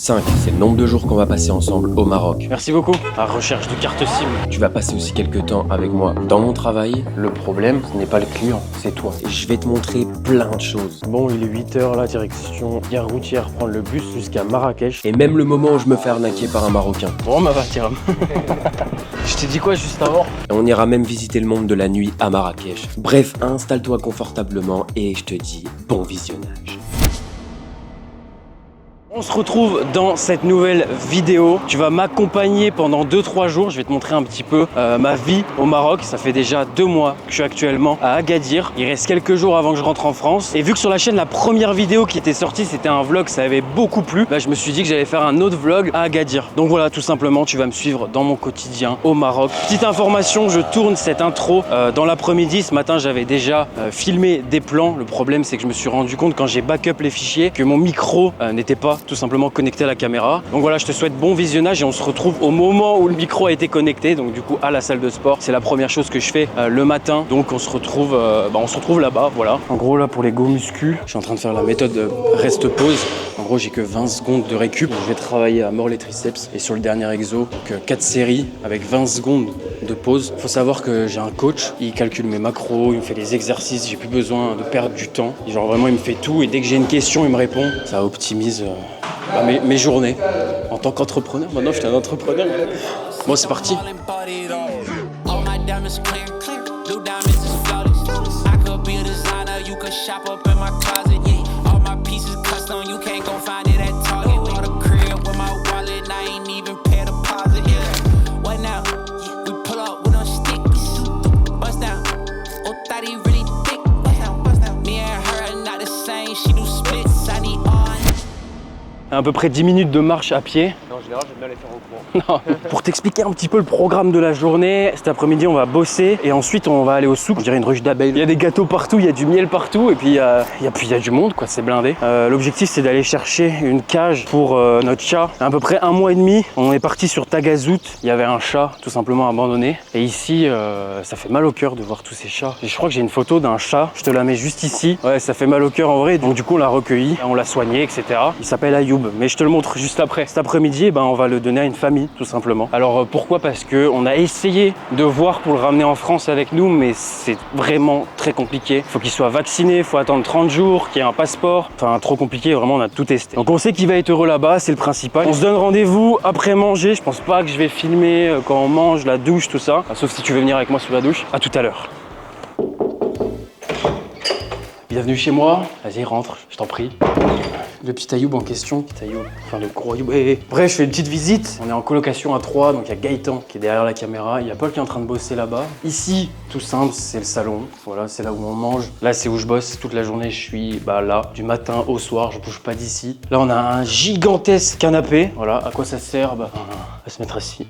5, c'est le nombre de jours qu'on va passer ensemble au Maroc. Merci beaucoup. À recherche de carte SIM. Tu vas passer aussi quelques temps avec moi dans mon travail. Le problème, ce n'est pas le client, c'est toi. Et je vais te montrer plein de choses. Bon, il est 8h là, direction gare routière, prendre le bus jusqu'à Marrakech. Et même le moment où je me fais arnaquer par un Marocain. Bon, bah va, Tiram. Je t'ai dit quoi juste avant? Et on ira même visiter le monde de la nuit à Marrakech. Bref, installe-toi confortablement et je te dis bon visionnage. On se retrouve dans cette nouvelle vidéo. Tu vas m'accompagner pendant 2-3 jours. Je vais te montrer un petit peu ma vie au Maroc. Ça fait déjà 2 mois que je suis actuellement à Agadir. Il reste quelques jours avant que je rentre en France. Et vu que sur la chaîne, la première vidéo qui était sortie, c'était un vlog, ça avait beaucoup plu, bah, je me suis dit que j'allais faire un autre vlog à Agadir. Donc voilà, tout simplement, tu vas me suivre dans mon quotidien au Maroc. Petite information, je tourne cette intro dans l'après-midi. Ce matin, j'avais déjà filmé des plans. Le problème, c'est que je me suis rendu compte quand j'ai backup les fichiers que mon micro n'était pas tout simplement connecté à la caméra. Donc voilà, je te souhaite bon visionnage et on se retrouve au moment où le micro a été connecté, donc du coup à la salle de sport. C'est la première chose que je fais le matin, donc on se retrouve là-bas, voilà. En gros là pour les go muscu, je suis en train de faire la méthode reste pause. En gros j'ai que 20 secondes de récup, je vais travailler à mort les triceps et sur le dernier exo, donc 4 séries avec 20 secondes de pause. Faut savoir que j'ai un coach, il calcule mes macros, il me fait les exercices, j'ai plus besoin de perdre du temps. Et genre vraiment il me fait tout et dès que j'ai une question il me répond. Ça optimise mes journées en tant qu'entrepreneur. Maintenant je suis un entrepreneur. Bon c'est parti. À peu près 10 minutes de marche à pied. En général, j'aime bien les faire au courant. Non. Pour t'expliquer un petit peu le programme de la journée, cet après-midi on va bosser et ensuite on va aller au souk. On dirait une ruche d'abeilles. Il y a des gâteaux partout, il y a du miel partout et puis il y a du monde quoi, c'est blindé. L'objectif c'est d'aller chercher une cage pour notre chat. À peu près 1 mois et demi, on est parti sur Tagazout. Il y avait un chat tout simplement abandonné. Et ici, ça fait mal au cœur de voir tous ces chats. Et je crois que j'ai une photo d'un chat, je te la mets juste ici. Ouais, ça fait mal au cœur en vrai. Donc du coup on l'a recueilli, on l'a soigné, etc. Il s'appelle Ayoub, mais je te le montre juste après. Cet après-midi, on va le donner à une famille tout simplement. Alors pourquoi? Parce que on a essayé de voir pour le ramener en France avec nous, mais c'est vraiment très compliqué. Faut qu'il soit vacciné, faut attendre 30 jours, qu'il y ait un passeport. Enfin trop compliqué, vraiment on a tout testé. Donc on sait qu'il va être heureux là-bas, c'est le principal. On se donne rendez-vous après manger. Je pense pas que je vais filmer quand on mange, la douche, tout ça. Sauf si tu veux venir avec moi sous la douche. À tout à l'heure. Bienvenue chez moi. Vas-y rentre, je t'en prie. Le petit Ayoub en question, enfin le gros Ayoub. Bref, je fais une petite visite. On est en colocation à 3, donc il y a Gaëtan qui est derrière la caméra. Il y a Paul qui est en train de bosser là-bas. Ici, tout simple, c'est le salon. Voilà, c'est là où on mange. Là, c'est où je bosse. Toute la journée, je suis là, du matin au soir. Je bouge pas d'ici. Là, on a un gigantesque canapé. Voilà, à quoi ça sert? À se mettre assis.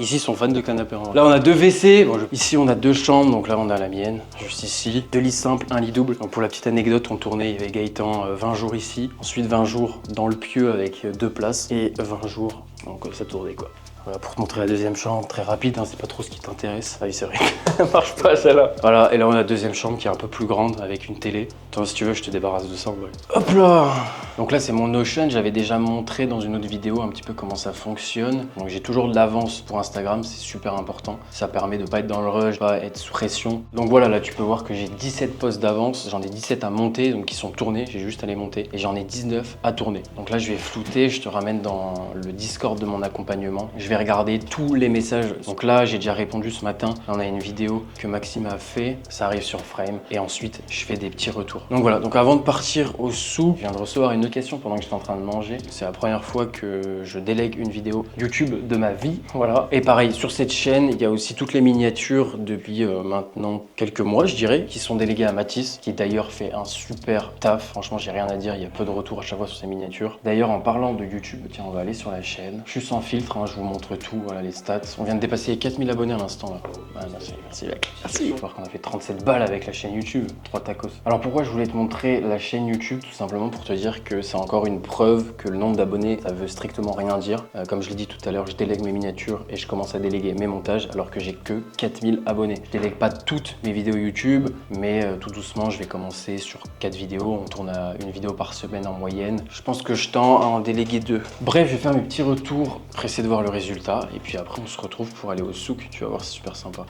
Ici, ils sont fans de canapé. Là, on a 2 WC. Bon, ici, on a 2 chambres. Donc là, on a la mienne, juste ici. 2 lits simples, 1 lit double. Donc, pour la petite anecdote, on tournait, il y avait Gaëtan 20 jours ici. Ensuite, 20 jours dans le pieu avec 2 places. Et 20 jours, donc ça tournait quoi. Voilà, pour te montrer la deuxième chambre, très rapide, c'est pas trop ce qui t'intéresse. Ah oui, c'est vrai, ça marche pas celle-là. Voilà, et là on a la deuxième chambre qui est un peu plus grande avec une télé. Toi, si tu veux, je te débarrasse de ça. Ouais. Hop là! Donc là, c'est mon Notion. J'avais déjà montré dans une autre vidéo un petit peu comment ça fonctionne. Donc j'ai toujours de l'avance pour Instagram, c'est super important. Ça permet de pas être dans le rush, pas être sous pression. Donc voilà, là tu peux voir que j'ai 17 posts d'avance. J'en ai 17 à monter, donc qui sont tournés. J'ai juste à les monter. Et j'en ai 19 à tourner. Donc là, je vais flouter. Je te ramène dans le Discord de mon accompagnement. Je vais regarder tous les messages. Donc là, j'ai déjà répondu ce matin. Là, on a une vidéo que Maxime a fait. Ça arrive sur Frame. Et ensuite, je fais des petits retours. Donc voilà. Donc avant de partir au souk, je viens de recevoir une autre question pendant que j'étais en train de manger. C'est la première fois que je délègue une vidéo YouTube de ma vie. Voilà. Et pareil, sur cette chaîne, il y a aussi toutes les miniatures depuis maintenant quelques mois, je dirais, qui sont déléguées à Mathis, qui d'ailleurs fait un super taf. Franchement, j'ai rien à dire. Il y a peu de retours à chaque fois sur ces miniatures. D'ailleurs, en parlant de YouTube, tiens, on va aller sur la chaîne. Je suis sans filtre, je vous montre tout. Voilà les stats. On vient de dépasser les 4000 abonnés à l'instant là. Ah, merci mec. Merci. Il faut voir qu'on a fait 37 balles avec la chaîne YouTube. 3 tacos. Alors pourquoi je voulais te montrer la chaîne YouTube? Tout simplement pour te dire que que c'est encore une preuve que le nombre d'abonnés, ça veut strictement rien dire. Comme je l'ai dit tout à l'heure, je délègue mes miniatures et je commence à déléguer mes montages alors que j'ai que 4000 abonnés. Je délègue pas toutes mes vidéos YouTube, mais tout doucement, je vais commencer sur 4 vidéos. On tourne à une vidéo par semaine en moyenne. Je pense que je tends à en déléguer 2. Bref, je vais faire mes petits retours, pressé de voir le résultat. Et puis après, on se retrouve pour aller au souk. Tu vas voir, c'est super sympa.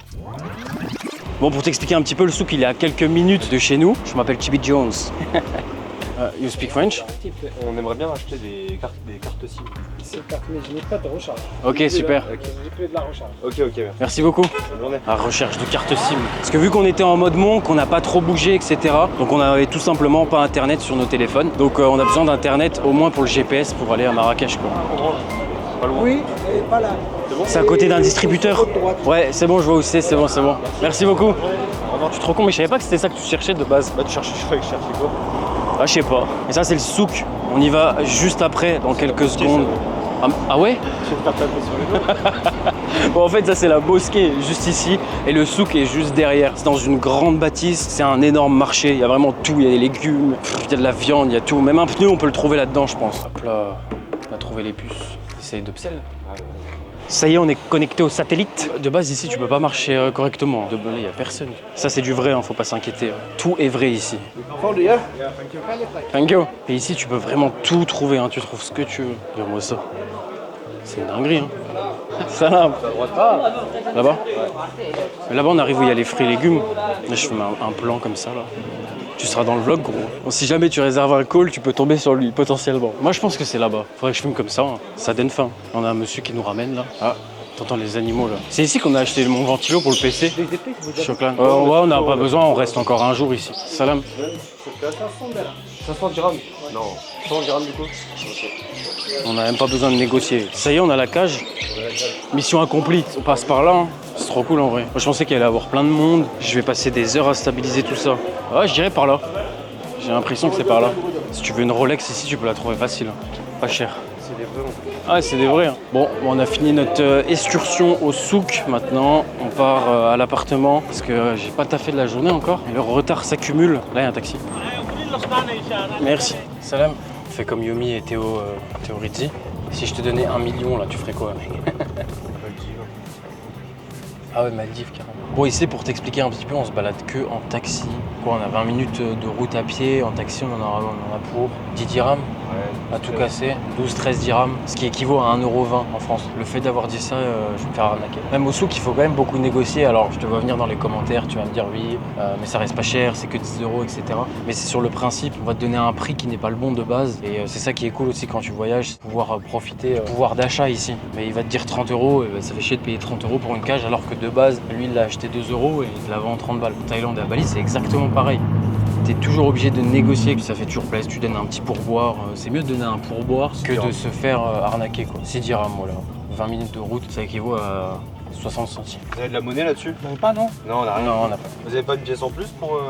Bon, pour t'expliquer un petit peu, le souk, il est à quelques minutes de chez nous. Je m'appelle Chibi Jones. You speak French? On aimerait bien acheter des cartes SIM. C'est carte, mais je n'ai pas de recharge. Ok, super. J'ai que de la recharge. Ok, merci. Merci beaucoup. Bonne journée. À recherche de carte SIM. Parce que vu qu'on était en mode monk, qu'on n'a pas trop bougé, etc. Donc on n'avait tout simplement pas internet sur nos téléphones. Donc on a besoin d'internet au moins pour le GPS pour aller à Marrakech, quoi. Pas loin. Oui, et pas là. C'est à côté d'un distributeur. Ouais, c'est bon, je vois où c'est bon, c'est bon. Merci beaucoup. Je suis trop con, mais je savais pas que c'était ça que tu cherchais de base. Bah, tu cherches, je croyais que je cherchais quoi? Ah, je sais pas. Et ça, c'est le souk. On y va juste après, dans quelques secondes. Ah ouais? Je vais te faire taper sur les doigts. Bon, en fait, ça, c'est la mosquée juste ici. Et le souk est juste derrière. C'est dans une grande bâtisse. C'est un énorme marché. Il y a vraiment tout. Il y a des légumes, il y a de la viande, il y a tout. Même un pneu, on peut le trouver là-dedans, je pense. Hop là, on a trouvé les puces. Essaye d'upsell. Ça y est, on est connecté au satellite. De base, ici, tu peux pas marcher correctement. De là, il y a personne. Ça, c'est du vrai, hein, faut pas s'inquiéter. Tout est vrai ici. Thank you. Et ici, tu peux vraiment tout trouver, hein. Tu trouves ce que tu veux. Regarde-moi ça. C'est une dinguerie, hein. Salam. Là-bas? Mais là-bas, on arrive où il y a les fruits et légumes. Là, je fais un plan comme ça, là. Tu seras dans le vlog, gros. Bon, si jamais tu réserves un call, tu peux tomber sur lui, potentiellement. Moi, je pense que c'est là-bas. Faudrait que je filme comme ça, hein. Ça donne faim. On a un monsieur qui nous ramène, là. Ah, t'entends les animaux, là. C'est ici qu'on a acheté mon ventilo pour le PC. Chocolat. Ouais, on n'a pas besoin, on reste encore un jour ici. Salam. 500 dirhams? Non. 100 dirhams du coup? On n'a même pas besoin de négocier. Ça y est, on a la cage. Mission accomplie. On passe par là, hein. C'est trop cool en vrai. Moi, je pensais qu'il allait y avoir plein de monde. Je vais passer des heures à stabiliser tout ça. Ouais, je dirais par là. J'ai l'impression que c'est par là. Si tu veux une Rolex ici, tu peux la trouver facile. Pas cher. C'est des vrais. Ah, c'est des vrais. Hein. Bon, on a fini notre excursion au souk. Maintenant, on part à l'appartement parce que j'ai pas taffé de la journée encore. Et le retard s'accumule. Là, il y a un taxi. Merci. Salam. Fais comme Yomi et Théo Rizzi. Si je te donnais 1 million, là, tu ferais quoi, mec? Ah ouais, Maldives, carrément. Bon, ici, pour t'expliquer un petit peu, on se balade que en taxi. Quoi, on a 20 minutes de route à pied. En taxi, on en a pour 10 dirhams. À tout casser, 12-13 dirhams, ce qui équivaut à 1,20 € en France. Le fait d'avoir dit ça, je vais me faire arnaquer. Même au souk, il faut quand même beaucoup négocier. Alors, je te vois venir dans les commentaires, tu vas me dire oui, mais ça reste pas cher, c'est que 10 €, etc. Mais c'est sur le principe, on va te donner un prix qui n'est pas le bon de base. Et c'est ça qui est cool aussi quand tu voyages, c'est pouvoir profiter du pouvoir d'achat ici. Mais il va te dire 30 €, et ça fait chier de payer 30 € pour une cage, alors que de base, lui, il l'a acheté 2 € et il te la vend 30 balles. En Thaïlande et à Bali, c'est exactement pareil. T'es toujours obligé de négocier, ça fait toujours plaisir, tu donnes un petit pourboire. C'est mieux de donner un pourboire que de se faire arnaquer, quoi. 6 dirhams, voilà. 20 minutes de route, ça équivaut à 60 centimes. Vous avez de la monnaie là-dessus? Vous n'avez pas, non? Non, on a rien. Non, on n'a pas. Vous avez pas une pièce en plus pour.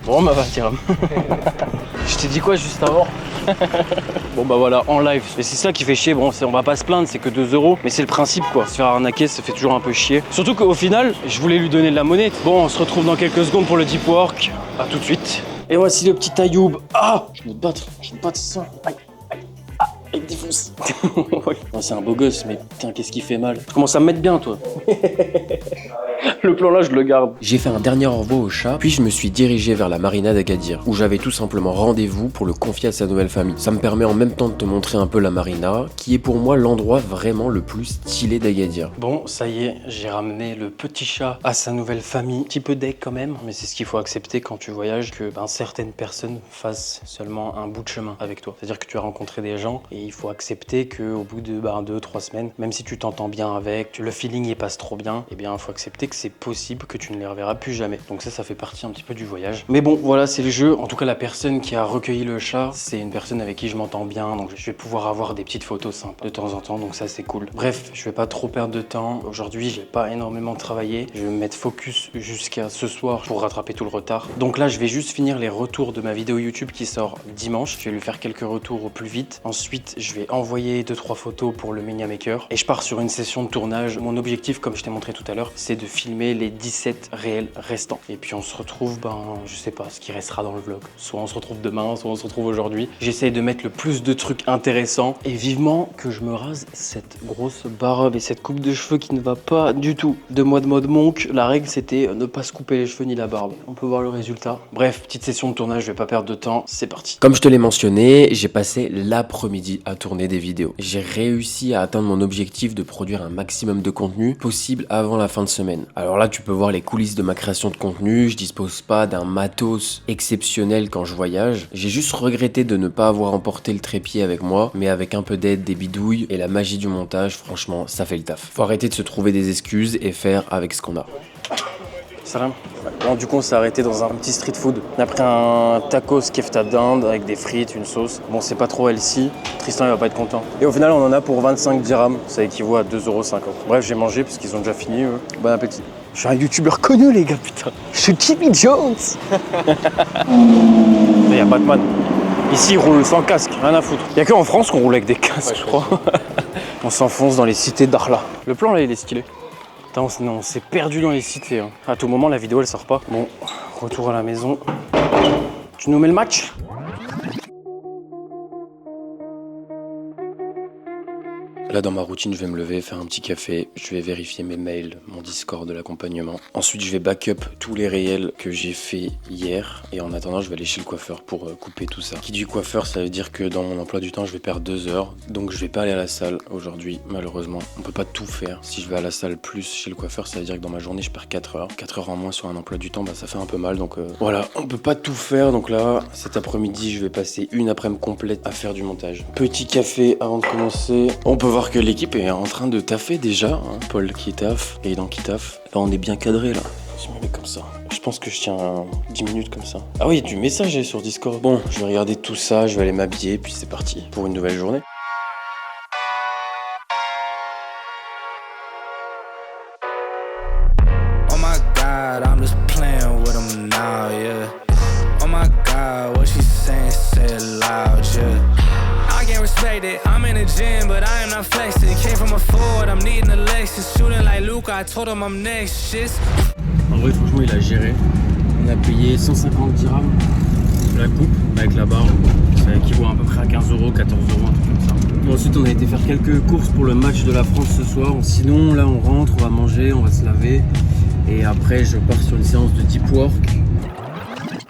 Bon, bah va, dirham. Je t'ai dit quoi juste avant? Bon bah voilà, en live. Et c'est ça qui fait chier. Bon, on va pas se plaindre, c'est que 2 €. Mais c'est le principe, quoi. Se faire arnaquer, ça fait toujours un peu chier. Surtout qu'au final, je voulais lui donner de la monnaie. Bon, on se retrouve dans quelques secondes pour le deep work. À tout de suite. Et voici le petit Ayoub. Ah, je vais te battre ça. Aïe. Il me défonce. Oh, c'est un beau gosse, mais putain, qu'est-ce qui fait mal? Tu commences à me mettre bien, toi. Le plan là, je le garde. J'ai fait un dernier au revoir au chat, puis je me suis dirigé vers la marina d'Agadir, où j'avais tout simplement rendez-vous pour le confier à sa nouvelle famille. Ça me permet en même temps de te montrer un peu la marina, qui est pour moi l'endroit vraiment le plus stylé d'Agadir. Bon, ça y est, j'ai ramené le petit chat à sa nouvelle famille. Petit peu deck quand même, mais c'est ce qu'il faut accepter quand tu voyages, que certaines personnes fassent seulement un bout de chemin avec toi. C'est-à-dire que tu as rencontré des gens et il faut accepter qu'au bout de 2-3 semaines, même si tu t'entends bien avec, le feeling y passe trop bien, eh bien il faut accepter que c'est possible que tu ne les reverras plus jamais. Donc ça fait partie un petit peu du voyage. Mais bon, voilà, c'est le jeu. En tout cas, la personne qui a recueilli le chat, c'est une personne avec qui je m'entends bien, donc je vais pouvoir avoir des petites photos sympas de temps en temps, donc ça c'est cool. Bref, je vais pas trop perdre de temps. Aujourd'hui, j'ai pas énormément travaillé. Je vais me mettre focus jusqu'à ce soir pour rattraper tout le retard. Donc là, je vais juste finir les retours de ma vidéo YouTube qui sort dimanche. Je vais lui faire quelques retours au plus vite. Ensuite, je vais envoyer 2-3 photos pour le Mania Maker et je pars sur une session de tournage. Mon objectif, comme je t'ai montré tout à l'heure, c'est de filmer les 17 réels restants. Et puis on se retrouve, je sais pas ce qui restera dans le vlog. Soit on se retrouve demain, soit on se retrouve aujourd'hui. J'essaye de mettre le plus de trucs intéressants et vivement que je me rase cette grosse barbe et cette coupe de cheveux qui ne va pas du tout. 2 mois de mode monk, la règle c'était ne pas se couper les cheveux ni la barbe. On peut voir le résultat. Bref, petite session de tournage, je vais pas perdre de temps, c'est parti. Comme je te l'ai mentionné, j'ai passé l'après-midi à tourner des vidéos. J'ai réussi à atteindre mon objectif de produire un maximum de contenu possible avant la fin de semaine. Alors là, tu peux voir les coulisses de ma création de contenu. Je dispose pas d'un matos exceptionnel quand je voyage. J'ai juste regretté de ne pas avoir emporté le trépied avec moi, mais avec un peu d'aide, des bidouilles et la magie du montage, franchement, ça fait le taf. Faut arrêter de se trouver des excuses et faire avec ce qu'on a. Salam. Bon, du coup, on s'est arrêté dans un petit street food. On a pris un tacos kefta d'Inde avec des frites, une sauce. Bon, c'est pas trop healthy. Tristan, il va pas être content. Et au final, on en a pour 25 dirhams. Ça équivaut à 2,50 €. Bref, j'ai mangé parce qu'ils ont déjà fini, eux. Bon appétit. Je suis un youtubeur connu, les gars, putain. Je suis Jimmy Jones. Il y a Batman. Ici, ils roulent sans casque, rien à foutre. Il y a que en France qu'on roule avec des casques, je crois. On s'enfonce dans les cités d'Arla. Le plan, là, il est stylé. Putain, on s'est perdu dans les cités. Hein. À tout moment, la vidéo, elle sort pas. Bon, retour à la maison. Tu nous mets le match ? Là, dans ma routine, je vais me lever, faire un petit café, je vais vérifier mes mails, mon Discord de l'accompagnement. Ensuite, je vais backup tous les réels que j'ai fait hier. Et en attendant, je vais aller chez le coiffeur pour couper tout ça. Qui dit coiffeur, ça veut dire que dans mon emploi du temps, je vais perdre 2 heures. Donc, je vais pas aller à la salle aujourd'hui, malheureusement. On peut pas tout faire. Si je vais à la salle plus chez le coiffeur, ça veut dire que dans ma journée, je perds 4 heures. 4 heures en moins sur un emploi du temps, ça fait un peu mal. Donc voilà, on peut pas tout faire. Donc là, cet après-midi, je vais passer une après-midi complète à faire du montage. Petit café avant de commencer. On peut voir que l'équipe est en train de taffer déjà, hein. Paul qui taffe, Aidan qui taffe. Là on est bien cadré là. Je me mets comme ça. Je pense que je tiens 10 minutes comme ça. Ah oui, il y a du message sur Discord. Bon, je vais regarder tout ça, je vais aller m'habiller, puis c'est parti pour une nouvelle journée. Oh my God, I'm just playing with him now, yeah. Oh my God, what she saying, say it loud, yeah. I can't respect it, I'm in the gym, but I am not flexing. Came from a Ford, I'm needing a Lexus. Shooting like Luke, I told him I'm next, shit. En vrai, franchement, il a géré. On a payé 150 dirhams la coupe avec la barre. Ça équivaut à peu près à 15 €, 14 €, un truc comme ça. Ensuite, on a été faire quelques courses pour le match de la France ce soir. Sinon, là, on rentre, on va manger, on va se laver. Et après, je pars sur une séance de deep work.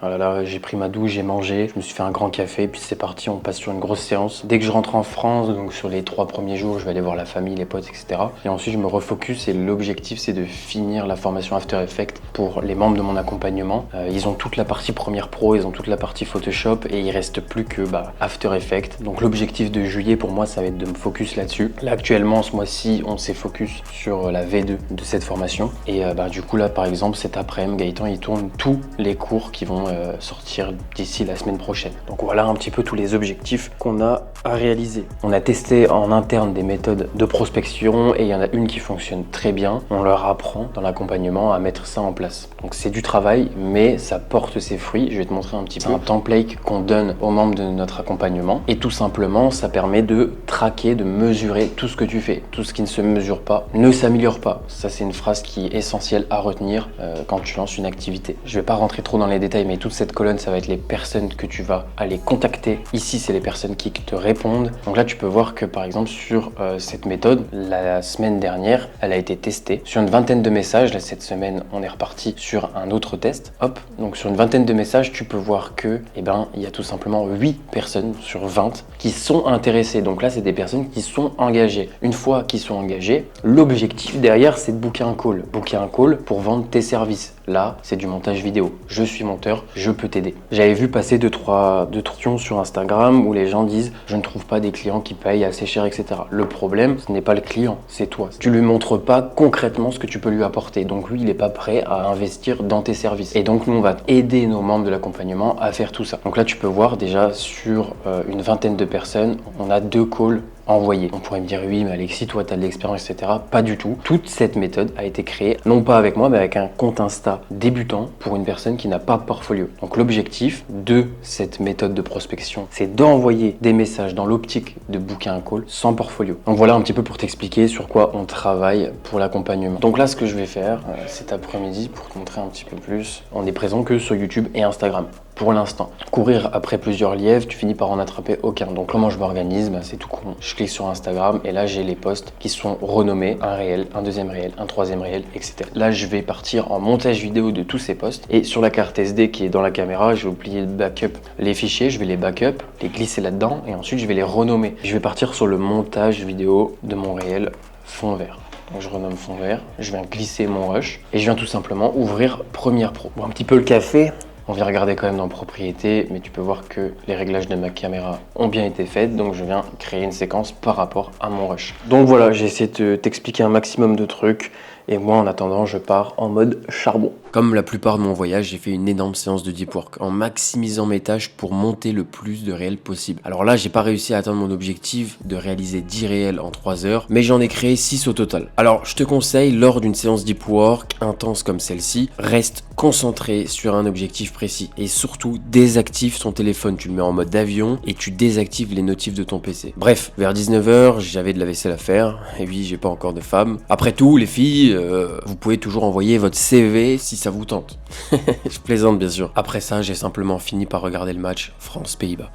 Voilà, là, j'ai pris ma douche, j'ai mangé, je me suis fait un grand café, puis c'est parti, on passe sur une grosse séance. Dès que je rentre en France, donc sur les 3 premiers jours, je vais aller voir la famille, les potes, etc. Et ensuite, je me refocus et l'objectif, c'est de finir la formation After Effects pour les membres de mon accompagnement. Ils ont toute la partie Premiere Pro, ils ont toute la partie Photoshop et il reste plus que After Effects. Donc l'objectif de juillet, pour moi, ça va être de me focus là-dessus. Là, actuellement, ce mois-ci, on s'est focus sur la V2 de cette formation. Et du coup, là, par exemple, cet après-midi, Gaëtan, il tourne tous les cours qui vont sortir d'ici la semaine prochaine. Donc voilà un petit peu tous les objectifs qu'on a à réaliser. On a testé en interne des méthodes de prospection et il y en a une qui fonctionne très bien. On leur apprend dans l'accompagnement à mettre ça en place. Donc c'est du travail, mais ça porte ses fruits. Je vais te montrer un petit peu un template qu'on donne aux membres de notre accompagnement. Et tout simplement, ça permet de traquer, de mesurer tout ce que tu fais. Tout ce qui ne se mesure pas ne s'améliore pas. Ça, c'est une phrase qui est essentielle à retenir quand tu lances une activité. Je vais pas rentrer trop dans les détails, mais toute cette colonne, ça va être les personnes que tu vas aller contacter. Ici, c'est les personnes qui te répondent. Donc là, tu peux voir que par exemple, sur cette méthode, la semaine dernière, elle a été testée sur une vingtaine de messages. Là, cette semaine, on est reparti sur un autre test. Hop, donc sur une vingtaine de messages, tu peux voir que, il y a tout simplement 8 personnes sur 20 qui sont intéressées. Donc là, c'est des personnes qui sont engagées. Une fois qu'ils sont engagés, l'objectif derrière, c'est de booker un call. Booker un call pour vendre tes services. Là, c'est du montage vidéo. Je suis monteur, je peux t'aider. J'avais vu passer 2-3 questions sur Instagram où les gens disent « je ne trouve pas des clients qui payent assez cher, etc. » Le problème, ce n'est pas le client, c'est toi. Tu lui montres pas concrètement ce que tu peux lui apporter. Donc lui, il n'est pas prêt à investir dans tes services. Et donc nous, on va aider nos membres de l'accompagnement à faire tout ça. Donc là, tu peux voir déjà sur une vingtaine de personnes, on a 2 calls envoyer. On pourrait me dire oui, mais Alexis, toi, tu as de l'expérience, etc. Pas du tout. Toute cette méthode a été créée, non pas avec moi, mais avec un compte Insta débutant pour une personne qui n'a pas de portfolio. Donc l'objectif de cette méthode de prospection, c'est d'envoyer des messages dans l'optique de booker un call sans portfolio. Donc voilà un petit peu pour t'expliquer sur quoi on travaille pour l'accompagnement. Donc là, ce que je vais faire cet après-midi, pour te montrer un petit peu plus, on est présent que sur YouTube et Instagram. Pour l'instant, courir après plusieurs lièvres, tu finis par en attraper aucun. Donc comment je m'organise, c'est tout con. Je clique sur Instagram et là j'ai les posts qui sont renommés, un réel, un deuxième réel, un troisième réel, etc. Là je vais partir en montage vidéo de tous ces posts et sur la carte SD qui est dans la caméra, je vais oublier de backup les fichiers, je vais les backup, les glisser là-dedans et ensuite je vais les renommer. Je vais partir sur le montage vidéo de mon réel fond vert. Donc je renomme fond vert, je viens glisser mon rush et je viens tout simplement ouvrir Premiere Pro. Bon, un petit peu le café. On vient regarder quand même dans propriété, mais tu peux voir que les réglages de ma caméra ont bien été faits, donc je viens créer une séquence par rapport à mon rush. Donc voilà, j'ai essayé de t'expliquer un maximum de trucs, et moi en attendant, je pars en mode charbon. Comme la plupart de mon voyage, j'ai fait une énorme séance de deep work en maximisant mes tâches pour monter le plus de réels possible. Alors là, j'ai pas réussi à atteindre mon objectif de réaliser 10 réels en 3 heures, mais j'en ai créé 6 au total. Alors, je te conseille, lors d'une séance deep work intense comme celle-ci, reste concentré sur un objectif précis et surtout désactive ton téléphone. Tu le mets en mode avion et tu désactives les notifs de ton PC. Bref, vers 19h, j'avais de la vaisselle à faire et oui, j'ai pas encore de femme. Après tout, les filles, vous pouvez toujours envoyer votre CV si ça vous tente. Je plaisante bien sûr. Après ça, j'ai simplement fini par regarder le match France-Pays-Bas.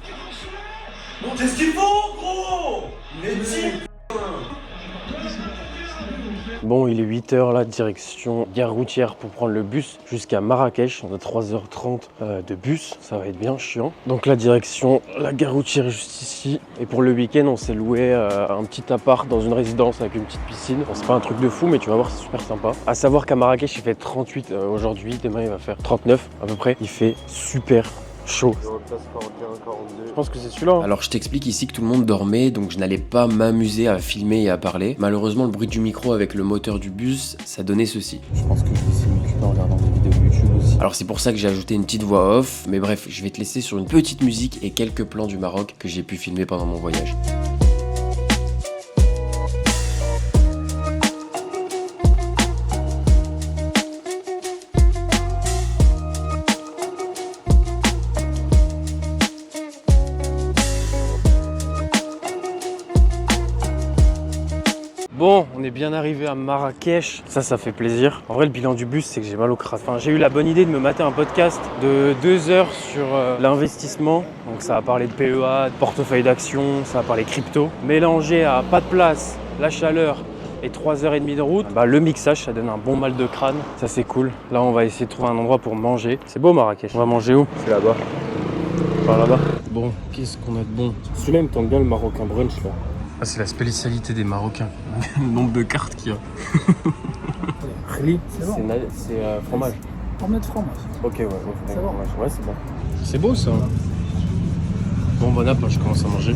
Bon, qu'est-ce qu'il faut, gros? Bon, il est 8h là, direction gare routière pour prendre le bus jusqu'à Marrakech. On a 3h30 de bus, ça va être bien chiant. Donc la direction, la gare routière est juste ici. Et pour le week-end, on s'est loué un petit appart dans une résidence avec une petite piscine. Bon, c'est pas un truc de fou, mais tu vas voir, c'est super sympa. À savoir qu'à Marrakech, il fait 38 aujourd'hui, demain il va faire 39 à peu près. Il fait super chaud. Je pense que c'est celui-là. Alors je t'explique ici que tout le monde dormait, donc je n'allais pas m'amuser à filmer et à parler. Malheureusement, le bruit du micro avec le moteur du bus, ça donnait ceci. Je pense que je vais essayer de m'occuper en regardant des vidéos YouTube aussi. Alors c'est pour ça que j'ai ajouté une petite voix off, mais bref, je vais te laisser sur une petite musique et quelques plans du Maroc que j'ai pu filmer pendant mon voyage. Bon, on est bien arrivé à Marrakech, ça fait plaisir. En vrai, le bilan du bus, c'est que j'ai mal au crâne. Enfin, j'ai eu la bonne idée de me mater un podcast de 2 heures sur l'investissement. Donc ça va parler de PEA, de portefeuille d'actions, ça va parler crypto. Mélangé à pas de place, la chaleur et 3h30 de route, le mixage, ça donne un bon mal de crâne. Ça, c'est cool. Là, on va essayer de trouver un endroit pour manger. C'est beau Marrakech. On va manger où? C'est là-bas. Par là-bas. Bon, qu'est-ce qu'on a de bon? Celui-là, il me tente bien le marocain brunch là. Ah, c'est la spécialité des Marocains. Le nombre de cartes qu'il y a. Khli, c'est bon. C'est fromage. Omelette de fromage. Ok, ouais, C'est bon. fromage. Ouais, c'est bon. C'est beau ça. Bon, bon app, je commence à manger.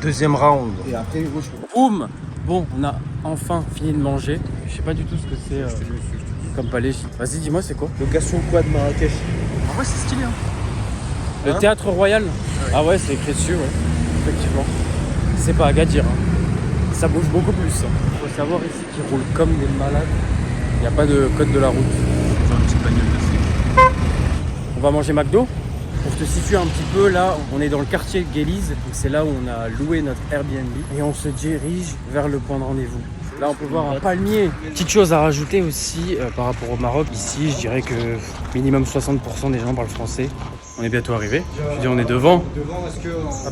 Deuxième round. Et après, moi, je Boum. Bon, on a enfin fini de manger. Je sais pas du tout ce que c'est comme palais. Vas-y, dis-moi, c'est quoi? Location quoi de Marrakech? En vrai, c'est stylé. Hein. Le théâtre royal. Ah ouais, c'est écrit dessus, ouais. Effectivement. C'est pas Agadir. Hein. Ça bouge beaucoup plus. Il faut savoir ici qu'ils roulent comme des malades. Il n'y a pas de code de la route. Genre une petite bagnole de flic. On va manger McDo. Pour te situer un petit peu, là, on est dans le quartier de Guéliz. Donc c'est là où on a loué notre Airbnb. Et on se dirige vers le point de rendez-vous. Là, on peut voir un palmier. Petite chose à rajouter aussi par rapport au Maroc. Ici, je dirais que minimum 60% des gens parlent français. On est bientôt arrivé. Je veux dire, on est devant.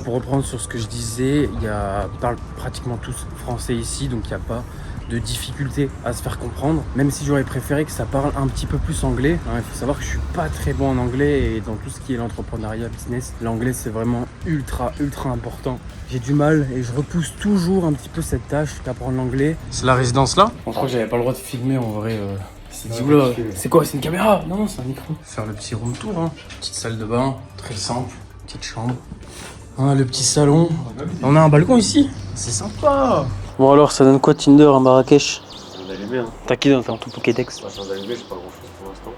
Pour reprendre sur ce que je disais, ils parlent pratiquement tous français ici, donc il n'y a pas de difficulté à se faire comprendre. Même si j'aurais préféré que ça parle un petit peu plus anglais. Il faut savoir que je suis pas très bon en anglais et dans tout ce qui est l'entrepreneuriat, business, l'anglais c'est vraiment ultra important. J'ai du mal et je repousse toujours un petit peu cette tâche d'apprendre l'anglais. C'est la résidence là. Je crois que j'avais pas le droit de filmer en vrai. C'est quoi? C'est une caméra? Non, c'est un micro. Faire le petit room tour, hein. Petite salle de bain, très simple, petite chambre. Le petit salon. On a un balcon ici. C'est sympa. Bon alors, ça donne quoi Tinder à Marrakech? Ça vient d'allumer, hein. T'as qui dans ton Pokédex? Ça vient d'allumer, j'ai pas grand chose pour l'instant.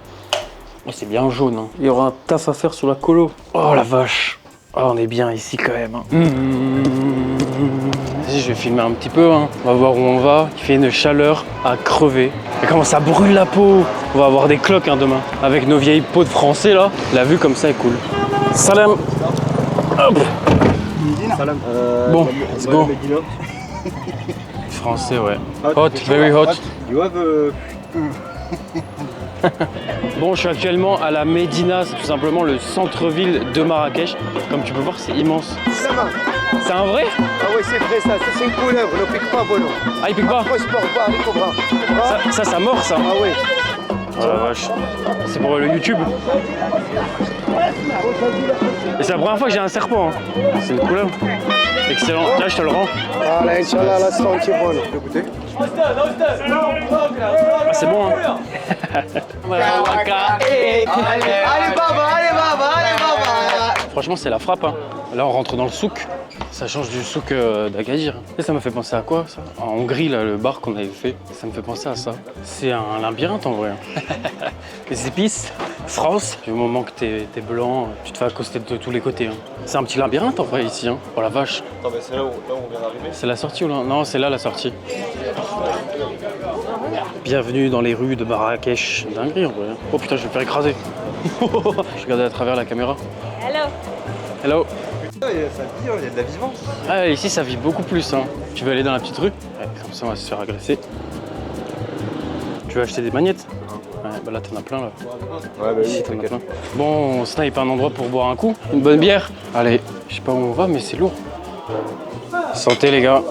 Oh, c'est bien jaune. Hein. Il y aura un taf à faire sur la colo. Oh la vache. Oh, on est bien ici quand même. Hein. Vas-y, je vais filmer un petit peu, hein. On va voir où on va. Il fait une chaleur à crever. Et comment ça brûle la peau. On va avoir des cloques hein, demain. Avec nos vieilles peaux de français là. La vue comme ça est cool. Salam. Hop. Salam. Bon, let's go. Français, ouais. Hot, very hot. You have Bon, je suis actuellement à la Médina, c'est tout simplement le centre-ville de Marrakech. Comme tu peux voir, c'est immense. C'est un vrai? Ah oui, c'est vrai ça, c'est une couleuvre, ne pique pas, Bono. Ah, il pique pas? Sport, pas, les cobras. Ça mord ça. Ah oui. Oh la vache. C'est pour le YouTube. Et c'est la première fois que j'ai un serpent. Hein. C'est une couleuvre. Excellent. Là, je te le rends. Voilà, Inch'Allah, là, c'est bon. Tu veux goûter? Ah, c'est bon, hein. Allez, baba. Franchement, c'est la frappe. Hein. Là, on rentre dans le souk. Ça change du souk d'Agadir. Et ça m'a fait penser à quoi, ça? En Hongrie, là, le bar qu'on avait fait, ça me fait penser à ça. C'est un labyrinthe, en vrai. Les épices, France, du moment que t'es blanc, tu te fais accoster de tous les côtés. Hein. C'est un petit labyrinthe, en vrai, ici. Hein. Oh la vache. Attends, mais c'est là où on vient d'arriver. C'est la sortie ou là? Non, c'est là la sortie. Bienvenue dans les rues de Marrakech. Dinguerie, en vrai. Oh putain, je vais me faire écraser. Je regardais à travers la caméra. Hello. Hello. Ça vit, il y a de la vivance. Ah, ici, ça vit beaucoup plus. Hein. Tu veux aller dans la petite rue? Ouais, comme ça, on va se faire agresser. Tu veux acheter des magnettes? Ouais, bah là, t'en as plein, là. Ouais, bah Ici, t'en as plein. Bon, on snipe un endroit pour boire un coup. Une bonne bière. Allez, je sais pas où on va, mais c'est lourd. Santé, les gars.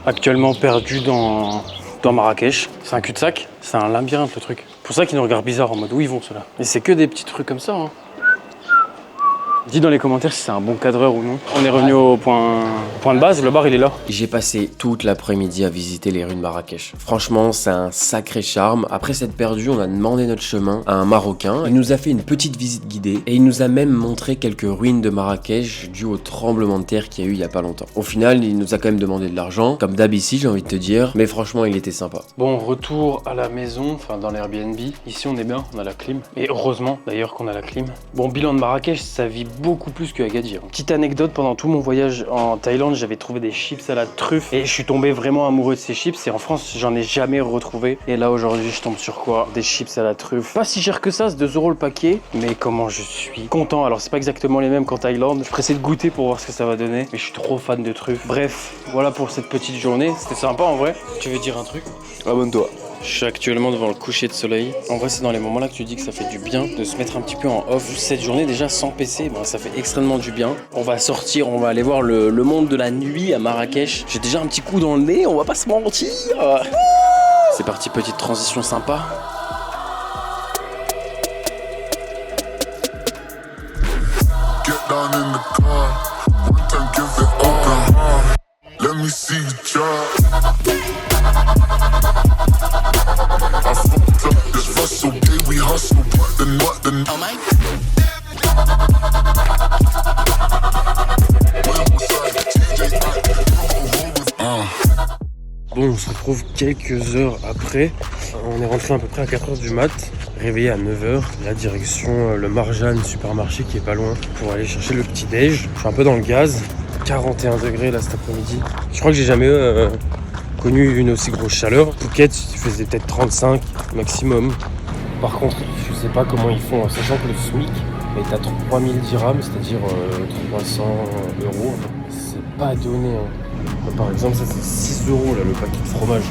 Actuellement perdu dans Marrakech. C'est un cul-de-sac. C'est un labyrinthe, le truc. C'est pour ça qu'ils nous regardent bizarre, en mode où ils vont, ceux-là. Et c'est que des petits trucs comme ça, hein. Dis dans les commentaires si c'est un bon cadreur ou non. On est revenu au point de base, le bar il est là. J'ai passé toute l'après-midi à visiter les rues de Marrakech. Franchement, c'est un sacré charme. Après s'être perdu, on a demandé notre chemin à un Marocain. Il nous a fait une petite visite guidée et il nous a même montré quelques ruines de Marrakech dues au tremblement de terre qu'il y a eu il y a pas longtemps. Au final, il nous a quand même demandé de l'argent, comme d'hab ici, j'ai envie de te dire. Mais franchement, il était sympa. Bon, retour à la maison, enfin dans l'Airbnb. Ici on est bien, on a la clim. Et heureusement d'ailleurs qu'on a la clim. Bon, bilan de Marrakech, ça vit beaucoup plus que Agadir. Petite anecdote, pendant tout mon voyage en Thaïlande, j'avais trouvé des chips à la truffe et je suis tombé vraiment amoureux de ces chips et en France, j'en ai jamais retrouvé. Et là aujourd'hui, je tombe sur quoi? Des chips à la truffe. Pas si cher que ça, c'est 2 € le paquet, mais comment je suis content. Alors c'est pas exactement les mêmes qu'en Thaïlande. Je suis pressé de goûter pour voir ce que ça va donner, mais je suis trop fan de truffes. Bref, voilà pour cette petite journée. C'était sympa en vrai. Tu veux dire un truc? Abonne-toi. Je suis actuellement devant le coucher de soleil. En vrai, c'est dans les moments là que tu dis que ça fait du bien de se mettre un petit peu en off. Cette journée déjà sans PC, ben, ça fait extrêmement du bien. On va sortir, on va aller voir le monde de la nuit à Marrakech. J'ai déjà un petit coup dans le nez, on va pas se mentir. C'est parti, petite transition sympa. Get down in the car, one time give it open. Let me see you try. I fucked up this hustle, okay, we hustle, what the oh my. Bon, on se retrouve quelques heures après. On est rentré à peu près à 4h du mat, réveillé à 9h. La direction le Marjan supermarché qui est pas loin pour aller chercher le petit déj. Je suis un peu dans le gaz, 41 degrés là cet après-midi. Je crois que j'ai jamais connu une aussi grosse chaleur. Phuket, il faisait peut-être 35 maximum. Par contre, je sais pas comment ils font, en sachant que le SMIC est à 3000 dirhams, c'est-à-dire 300 €. C'est pas donné. Hein. Par exemple, ça c'est 6 € là, le paquet de fromage.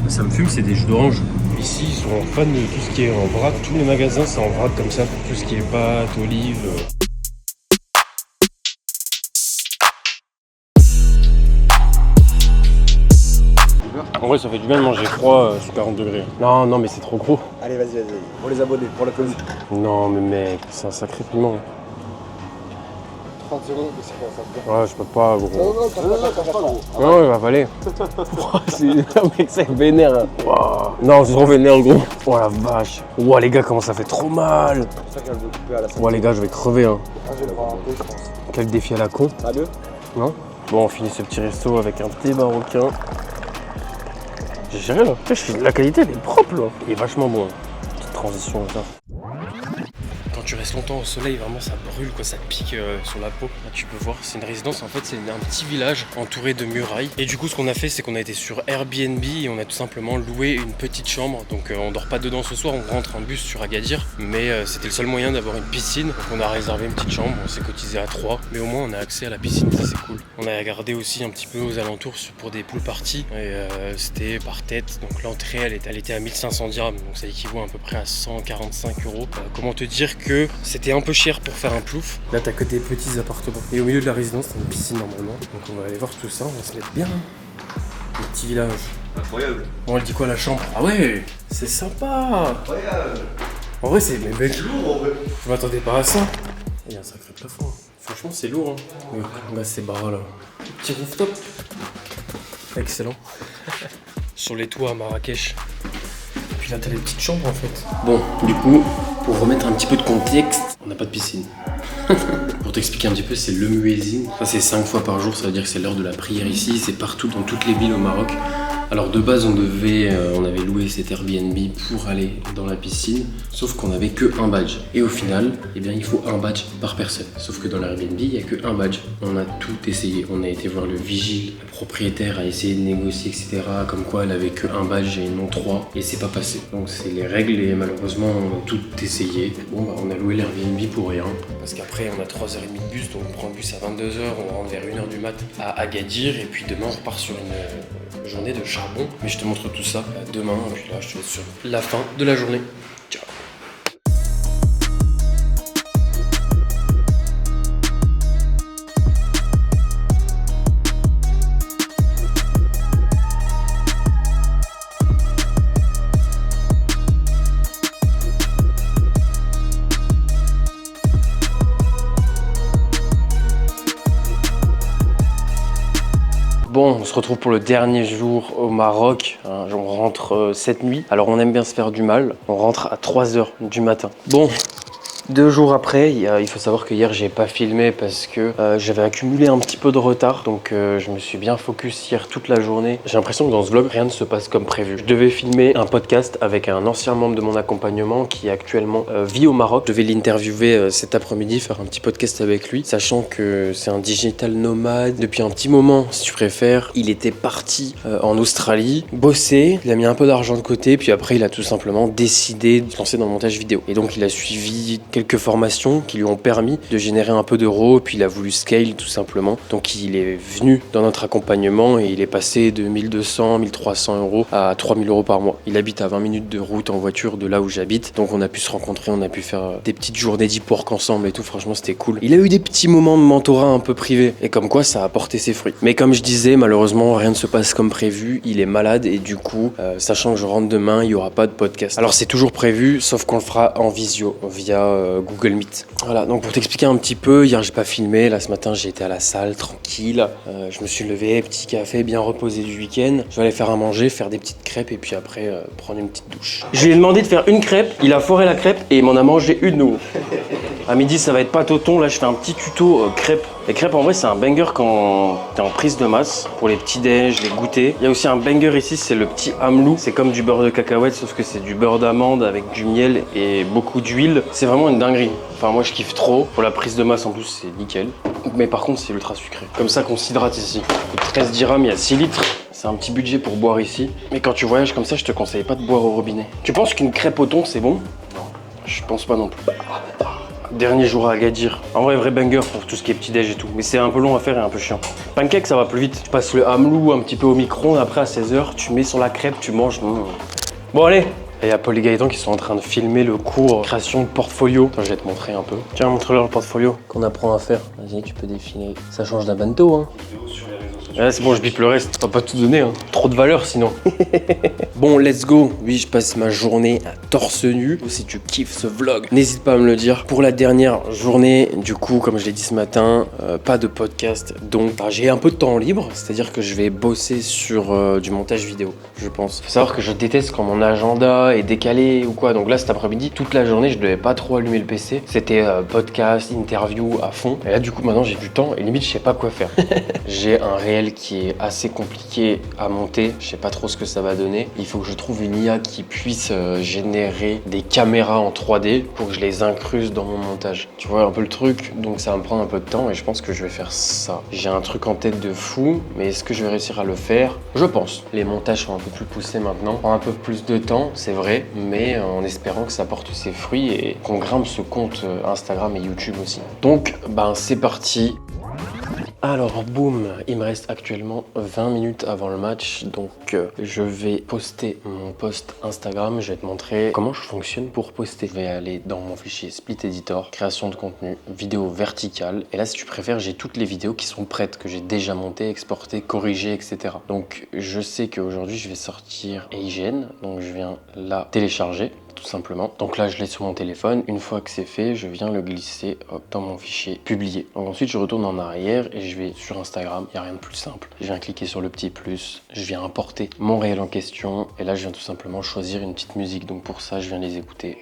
Ça me fume, c'est des jus d'orange. Ici, ils sont fans de tout ce qui est en vrac. Tous les magasins, c'est en vrac comme ça. Tout ce qui est pâtes, olives. En vrai, ça fait du bien de manger froid sous 40 degrés. Non, mais c'est trop gros. Allez, vas-y. Pour les abonnés, pour la commune. Non, mais mec, c'est un sacré piment. 30 €, c'est quoi ça? Ouais, je peux pas, gros. Non, Ouais, va aller. Mec, c'est vénère. Wow. Non, c'est trop vénère, gros. Oh la vache. Ouah, les gars, comment ça fait trop mal. c'est ça qu'elle veut couper à la salle. Ouah, les gars, je vais crever. Hein. Je vais prendre un peu, je pense. Quel défi à la con. À deux? Non? Bon, on finit ce petit resto avec un thé marocain. J'ai géré là. La qualité, elle est propre là. Il est vachement bon. Hein. Petite transition là. Quand tu restes reste longtemps au soleil, vraiment ça brûle, quoi, ça pique sur la peau. Là, tu peux voir, c'est une résidence, en fait c'est un petit village entouré de murailles. Et du coup ce qu'on a fait, c'est qu'on a été sur Airbnb et on a tout simplement loué une petite chambre. Donc on dort pas dedans ce soir, on rentre en bus sur Agadir. Mais c'était le seul moyen d'avoir une piscine. Donc on a réservé une petite chambre, on s'est cotisé à 3. Mais au moins on a accès à la piscine, ça c'est cool. On a regardé aussi un petit peu aux alentours pour des pool parties. Et c'était par tête. Donc l'entrée elle était à 1500 dirhams. Donc ça équivaut à peu près à 145 €. Comment te dire que c'était un peu cher pour faire un plouf. Là t'as que des petits appartements. Et au milieu de la résidence t'as une piscine normalement. Donc on va aller voir tout ça, on va se mettre bien. Le petit village. Incroyable. Bon, elle dit quoi la chambre? Ah ouais, c'est sympa. Incroyable. En vrai, c'est mec. C'est lourd en vrai. Je m'attendais pas à ça. Il y a un sacré plafond. Franchement, c'est lourd. Hein. Là, c'est bas là. Petit rooftop. Excellent. Sur les toits à Marrakech. Et puis là, t'as les petites chambres en fait. Bon, du coup, pour remettre un petit peu de contexte, on n'a pas de piscine. Pour t'expliquer un petit peu, c'est le muezzin. Ça, c'est 5 fois par jour, ça veut dire que c'est l'heure de la prière ici. C'est partout, dans toutes les villes au Maroc. Alors de base, on avait loué cet Airbnb pour aller dans la piscine, sauf qu'on n'avait que un badge. Et au final, eh bien, il faut un badge par personne. Sauf que dans l'Airbnb, il n'y a que un badge. On a tout essayé. On a été voir le vigile, le propriétaire a essayé de négocier, etc. Comme quoi, elle avait que un badge et non 3. Et c'est pas passé. Donc c'est les règles et malheureusement, on a tout essayé. Bon, bah, on a loué l'Airbnb pour rien. Parce qu'après, on a 3h30 de bus, donc on prend le bus à 22h, on rentre vers 1h du mat à Agadir. Et puis demain, on repart sur une journée de charbon, mais je te montre tout ça demain, et puis là je te laisse sur la fin de la journée. Ciao. Bon, on se retrouve pour le dernier jour au Maroc. On rentre cette nuit. Alors on aime bien se faire du mal. On rentre à 3h du matin. Bon. 2 jours après, il faut savoir que hier j'ai pas filmé parce que j'avais accumulé un petit peu de retard, donc je me suis bien focus hier toute la journée. J'ai l'impression que dans ce vlog rien ne se passe comme prévu. Je devais filmer un podcast avec un ancien membre de mon accompagnement qui actuellement vit au Maroc. Je devais l'interviewer cet après-midi, faire un petit podcast avec lui, sachant que c'est un digital nomade depuis un petit moment si tu préfères. Il était parti en Australie, bosser, il a mis un peu d'argent de côté, puis après il a tout simplement décidé de se lancer dans le montage vidéo. Et donc il a suivi quelques formations qui lui ont permis de générer un peu d'euros, puis il a voulu scale tout simplement. Donc il est venu dans notre accompagnement et il est passé de 1200, 1300 € à 3000 € par mois. Il habite à 20 minutes de route en voiture de là où j'habite, donc on a pu se rencontrer, on a pu faire des petites journées d'e-pork ensemble et tout, franchement c'était cool. Il a eu des petits moments de mentorat un peu privés et comme quoi ça a porté ses fruits. Mais comme je disais, malheureusement rien ne se passe comme prévu, il est malade et du coup, sachant que je rentre demain, il n'y aura pas de podcast. Alors c'est toujours prévu, sauf qu'on le fera en visio, via Google Meet. Voilà, donc pour t'expliquer un petit peu, hier j'ai pas filmé, là ce matin j'ai été à la salle tranquille, je me suis levé, petit café, bien reposé du week-end, je vais aller faire à manger, faire des petites crêpes et puis après prendre une petite douche. Je lui ai demandé de faire une crêpe, il a foiré la crêpe et il m'en a mangé une nouveau. À midi ça va être pas tonton, là je fais un petit tuto crêpes. Les crêpes en vrai c'est un banger quand t'es en prise de masse, pour les petits déj, les goûters. Il y a aussi un banger ici, c'est le petit hamelou, c'est comme du beurre de cacahuète sauf que c'est du beurre d'amande avec du miel et beaucoup d'huile. C'est vraiment une dinguerie. Enfin moi je kiffe trop, pour la prise de masse en plus c'est nickel. Mais par contre c'est ultra sucré. Comme ça qu'on s'hydrate ici. 13 dirhams, il y a 6 litres. C'est un petit budget pour boire ici. Mais quand tu voyages comme ça, je te conseille pas de boire au robinet. Tu penses qu'une crêpe au thon c'est bon? Non. Je pense pas non plus. Dernier jour à Agadir. En vrai banger pour tout ce qui est petit déj et tout. Mais c'est un peu long à faire et un peu chiant. Pancake ça va plus vite. Tu passes le hamelou un petit peu au micro-ondes, après à 16h, tu mets sur la crêpe, tu manges. Bon allez. Et il y a Paul et Gaëtan qui sont en train de filmer le cours création de portfolio. Attends, je vais te montrer un peu. Tiens, montre-leur le portfolio qu'on apprend à faire. Vas-y, tu peux défiler. Ça change d'un bento, hein. Ouais, c'est bon, je bip le reste. On va pas tout donner, hein. Trop de valeur sinon. Bon, let's go. Oui, je passe ma journée à torse nu. Si tu kiffes ce vlog, n'hésite pas à me le dire. Pour la dernière journée, du coup, comme je l'ai dit ce matin, pas de podcast. Donc, j'ai un peu de temps libre. C'est-à-dire que je vais bosser sur du montage vidéo, je pense. Faut savoir que je déteste quand mon agenda est décalé ou quoi. Donc là, cet après-midi, toute la journée, je devais pas trop allumer le PC. C'était podcast, interview à fond. Et là, du coup, maintenant, j'ai du temps et limite, je sais pas quoi faire. J'ai un réel réel qui est assez compliqué à monter. Je sais pas trop ce que ça va donner. Il faut que je trouve une IA qui puisse générer des caméras en 3D pour que je les incruste dans mon montage. Tu vois un peu le truc, donc ça va me prendre un peu de temps et je pense que je vais faire ça. J'ai un truc en tête de fou, mais est-ce que je vais réussir à le faire? Je pense. Les montages sont un peu plus poussés maintenant, prend un peu plus de temps, c'est vrai, mais en espérant que ça porte ses fruits et qu'on grimpe ce compte Instagram et YouTube aussi. Donc, ben c'est parti. Alors boum, il me reste actuellement 20 minutes avant le match, donc je vais poster mon post Instagram. Je vais te montrer comment je fonctionne pour poster. Je vais aller dans mon fichier Split Editor, création de contenu, vidéo verticale. Et là, si tu préfères, j'ai toutes les vidéos qui sont prêtes, que j'ai déjà montées, exportées, corrigées, etc. Donc je sais qu'aujourd'hui, je vais sortir Hygiène, donc je viens la télécharger. Tout simplement. Donc là, je l'ai sur mon téléphone. Une fois que c'est fait, je viens le glisser dans mon fichier publié. Donc ensuite, je retourne en arrière et je vais sur Instagram. Il n'y a rien de plus simple. Je viens cliquer sur le petit plus. Je viens importer mon réel en question. Et là, je viens tout simplement choisir une petite musique. Donc pour ça, je viens les écouter.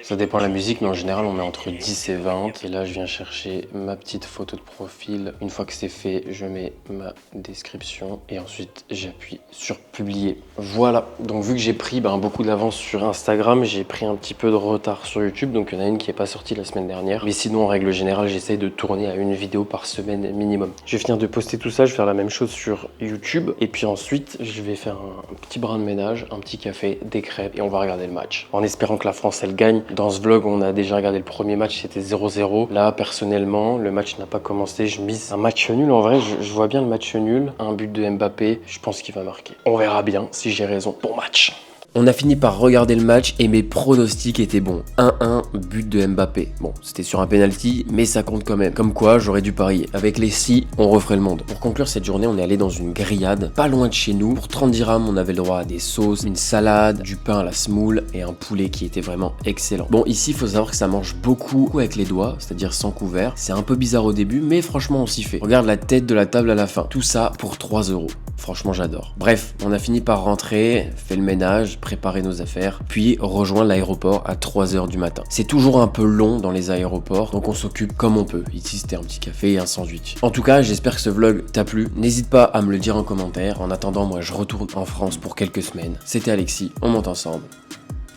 Ça dépend de la musique, mais en général, on met entre 10 et 20. Et là, je viens chercher ma petite photo de profil. Une fois que c'est fait, je mets ma description et ensuite, j'appuie sur publier. Voilà. Donc, vu que j'ai pris beaucoup d'avance sur Instagram, j'ai pris un petit peu de retard sur YouTube. Donc, il y en a une qui n'est pas sortie la semaine dernière. Mais sinon, en règle générale, j'essaye de tourner à une vidéo par semaine minimum. Je vais finir de poster tout ça. Je vais faire la même chose sur YouTube. Et puis ensuite, je vais faire un petit brin de ménage, un petit café, des crêpes et on va regarder le match. En espérant que la France, elle gagne. Dans ce vlog, on a déjà regardé le premier match, c'était 0-0. Là, personnellement, le match n'a pas commencé. Je mise un match nul. En vrai, je vois bien le match nul. Un but de Mbappé, je pense qu'il va marquer. On verra bien si j'ai raison. Bon match. On a fini par regarder le match et mes pronostics étaient bons. 1-1, but de Mbappé. Bon, c'était sur un penalty, mais ça compte quand même. Comme quoi, j'aurais dû parier. Avec les si, on referait le monde. Pour conclure cette journée, on est allé dans une grillade, pas loin de chez nous. Pour 30 dirhams, on avait le droit à des sauces, une salade, du pain à la semoule et un poulet qui était vraiment excellent. Bon, ici, il faut savoir que ça mange beaucoup avec les doigts, c'est-à-dire sans couvert. C'est un peu bizarre au début, mais franchement, on s'y fait. Regarde la tête de la table à la fin. Tout ça pour 3 €. Franchement, j'adore. Bref, on a fini par rentrer, fait le ménage, préparer nos affaires, puis rejoindre l'aéroport à 3 h du matin. C'est toujours un peu long dans les aéroports, donc on s'occupe comme on peut. Ici, c'était un petit café et un sandwich. En tout cas, j'espère que ce vlog t'a plu. N'hésite pas à me le dire en commentaire. En attendant, moi, je retourne en France pour quelques semaines. C'était Alexis, on monte ensemble.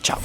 Ciao.